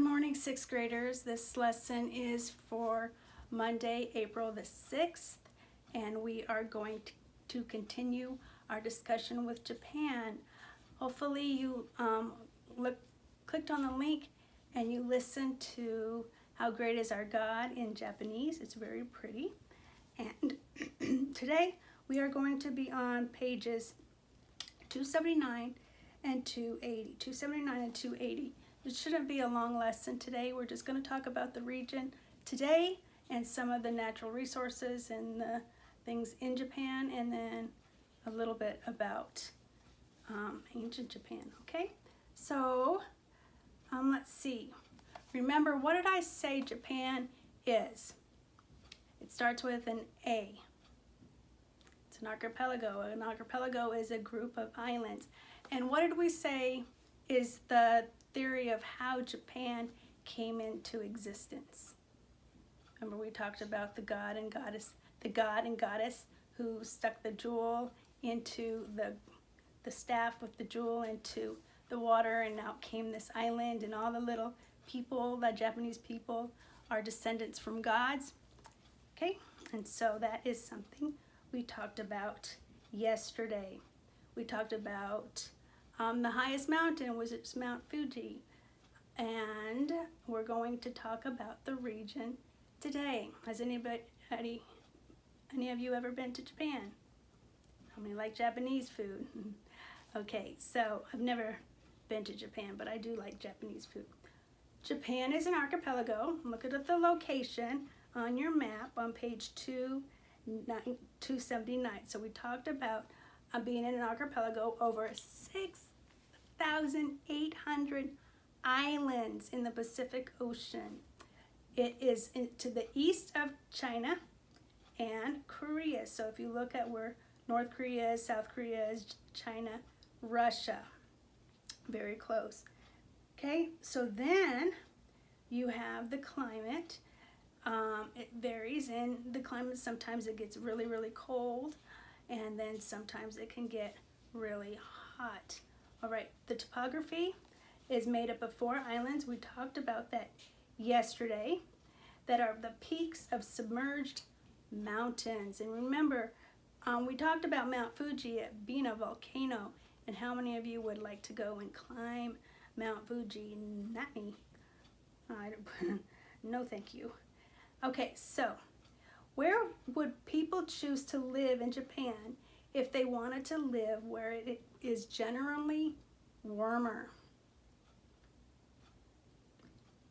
morning, sixth graders. This lesson is for Monday, April the 6th, and we are going to continue our discussion with Japan. Hopefully you clicked on the link and you listened to How Great is Our God in Japanese. It's very pretty. And today we are going to be on pages 279 and 280. 279 and 280. It shouldn't be a long lesson today. We're just going to talk about the region today and some of the natural resources and the things in Japan, and then a little bit about ancient Japan, okay? So, let's see. Remember, what did I say Japan is? It starts with an A. It's an archipelago. An archipelago is a group of islands. And what did we say is the theory of how Japan came into existence? Remember, we talked about the god and goddess who stuck the jewel into the staff with the jewel into the water, and out came this island, and all the little people, the Japanese people, are descendants from gods. Okay, and so that is something we talked about yesterday. We talked about the highest mountain was Mount Fuji, and we're going to talk about the region today. Has any of you ever been to Japan? How many like Japanese food? Okay, so I've never been to Japan, but I do like Japanese food. Japan is an archipelago. Look at the location on your map on page 279. So we talked about being in an archipelago, over 6,800 islands in the Pacific Ocean. It is to the east of China and Korea. So if you look at where North Korea is, South Korea is, China, Russia, very close. Okay, so then you have the climate. It varies in the climate. Sometimes it gets really, really cold, and then sometimes it can get really hot. All right, the topography is made up of 4 islands. We talked about that yesterday, that are the peaks of submerged mountains. And remember, we talked about Mount Fuji being a volcano, and how many of you would like to go and climb Mount Fuji? Not me. No, thank you. Okay, so where would people choose to live in Japan if they wanted to live where it is generally warmer?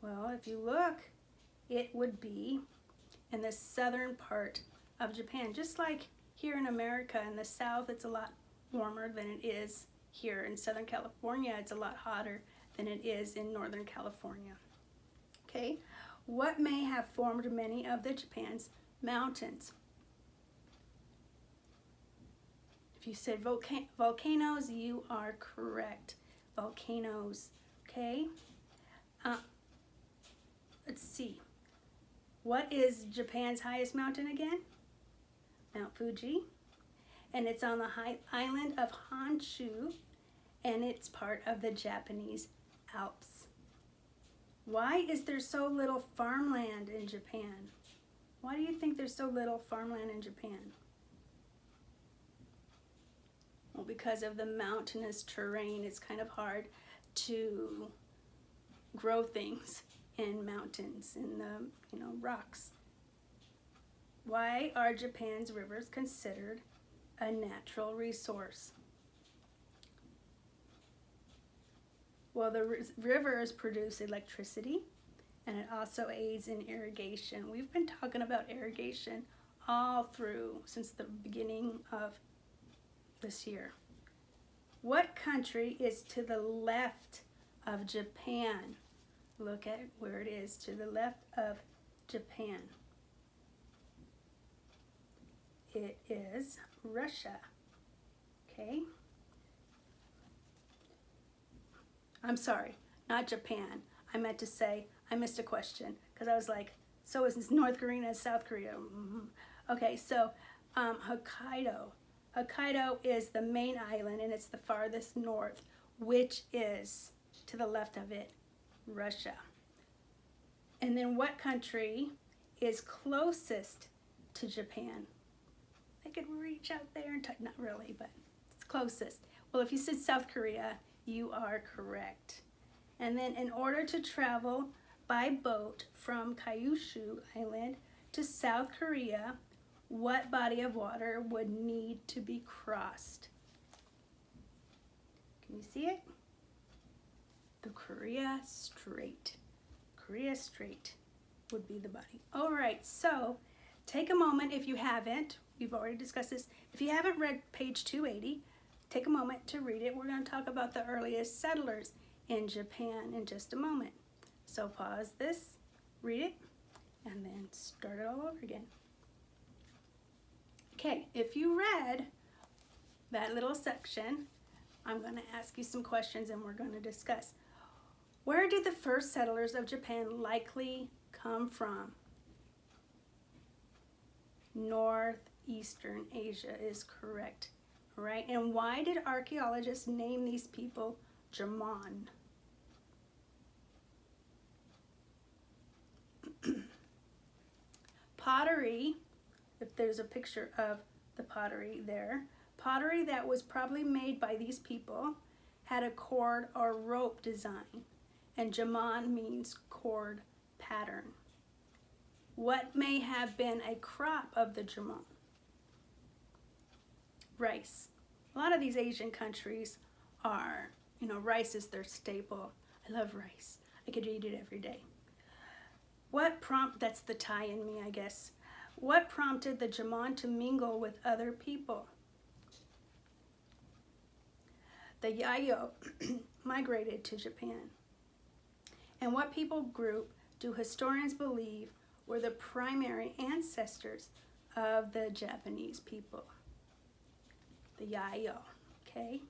Well, if you look, it would be in the southern part of Japan. Just like here in America, in the south, it's a lot warmer than it is here in Southern California. It's a lot hotter than it is in Northern California. Okay, what may have formed many of the Japan's mountains? If you said volcanoes, you are correct. Volcanoes, okay? Let's see. What is Japan's highest mountain again? Mount Fuji. And it's on the island of Honshu, and it's part of the Japanese Alps. Why is there so little farmland in Japan? Why do you think there's so little farmland in Japan? Well, because of the mountainous terrain. It's kind of hard to grow things in mountains, in the rocks. Why are Japan's rivers considered a natural resource? Well, the rivers produce electricity, and it also aids in irrigation. We've been talking about irrigation all through since the beginning of this year. What country is to the left of Japan? Look at where it is to the left of Japan. It is Russia. Okay? I'm sorry, not Japan. I meant to say, I missed a question because I was like, so is North Korea and South Korea? Okay, so Hokkaido. Hokkaido is the main island, and it's the farthest north, which is to the left of it, Russia. And then what country is closest to Japan? They could reach out there and touch, not really, but it's closest. Well, if you said South Korea, you are correct. And then in order to travel by boat from Kyushu Island to South Korea, what body of water would need to be crossed? Can you see it? The Korea Strait. Korea Strait would be the body. All right, so take a moment if you haven't. We've already discussed this. If you haven't read page 280, take a moment to read it. We're going to talk about the earliest settlers in Japan in just a moment. So pause this, read it, and then start it all over again. Okay, if you read that little section, I'm going to ask you some questions and we're going to discuss. Where did the first settlers of Japan likely come from? Northeastern Asia is correct, right? And why did archaeologists name these people Jomon? Pottery, if there's a picture of the pottery there, pottery that was probably made by these people had a cord or rope design, and Jomon means cord pattern. What may have been a crop of the Jomon? Rice. A lot of these Asian countries are, rice is their staple. I love rice. I could eat it every day. That's the Thai in me, I guess. What prompted the Jomon to mingle with other people? The Yayoi migrated to Japan. And what people group do historians believe were the primary ancestors of the Japanese people? The Yayoi, okay?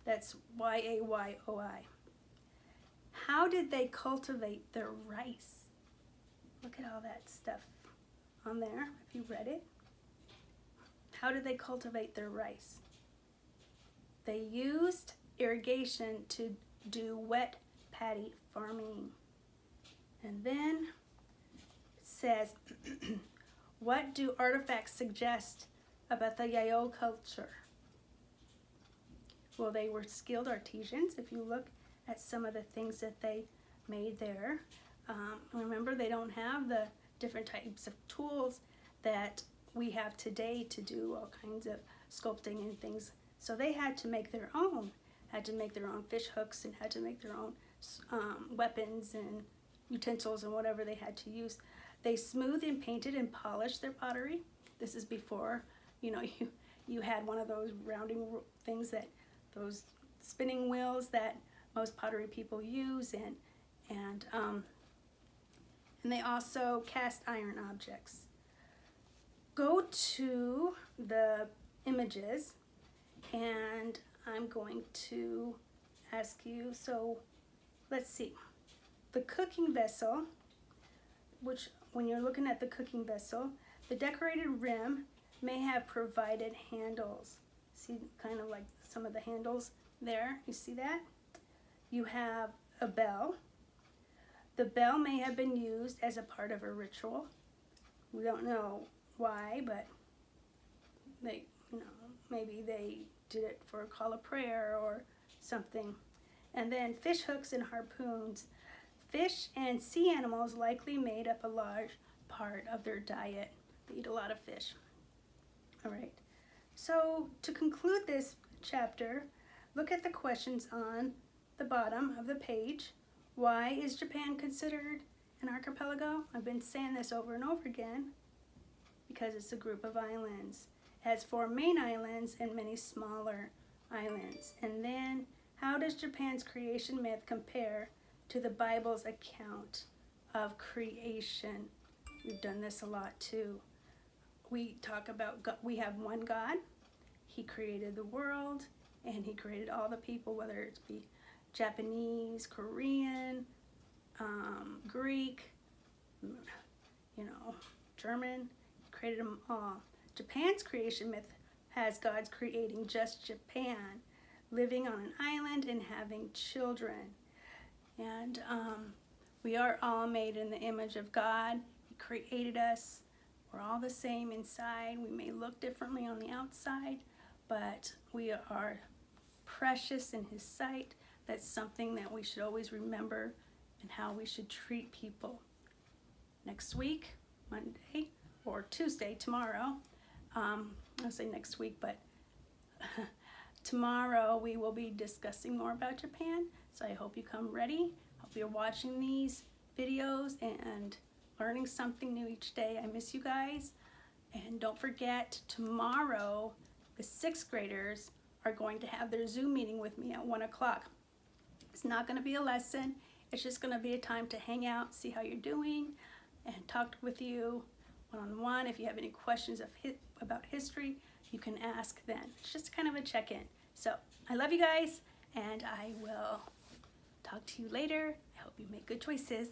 That's Y-A-Y-O-I. How did they cultivate their rice? Look at all that stuff on there, if you read it. How did they cultivate their rice? They used irrigation to do wet paddy farming. And then it says, what do artifacts suggest about the Yayoi culture? Well, they were skilled artisans. If you look at some of the things that they made there, remember, they don't have the different types of tools that we have today to do all kinds of sculpting and things. So they had to make their own, fish hooks, and had to make their own weapons and utensils and whatever they had to use. They smoothed and painted and polished their pottery. This is before, you had one of those rounding things, those spinning wheels that most pottery people use, and they also cast iron objects. Go to the images, and I'm going to ask you, so let's see. The cooking vessel, which when you're looking at the cooking vessel, the decorated rim may have provided handles. See, kind of like some of the handles there, you see that? You have a bell. The bell may have been used as a part of a ritual. We don't know why, but maybe they did it for a call of prayer or something. And then fish hooks and harpoons. Fish and sea animals likely made up a large part of their diet. They eat a lot of fish. All right. So to conclude this chapter, look at the questions on the bottom of the page. Why is Japan considered an archipelago? I've been saying this over and over again because it's a group of islands. It has 4 main islands and many smaller islands. And then, how does Japan's creation myth compare to the Bible's account of creation? We've done this a lot too. We talk about God. We have one God. He created the world, and he created all the people, whether it be Japanese, Korean, Greek, German. He created them all. Japan's creation myth has God's creating just Japan, living on an island and having children. And We are all made in the image of God. He created us. We're all the same inside. We may look differently on the outside, but we are precious in His sight. That's something that we should always remember, and how we should treat people. Next week, Monday or Tuesday, tomorrow, I'll say next week, but tomorrow we will be discussing more about Japan. So I hope you come ready. Hope you're watching these videos and learning something new each day. I miss you guys. And don't forget, tomorrow the 6th graders are going to have their Zoom meeting with me at 1 o'clock. It's not going to be a lesson. It's just going to be a time to hang out, see how you're doing, and talk with you one-on-one. If you have any questions about history, you can ask then. It's just kind of a check-in. So I love you guys, and I will talk to you later. I hope you make good choices.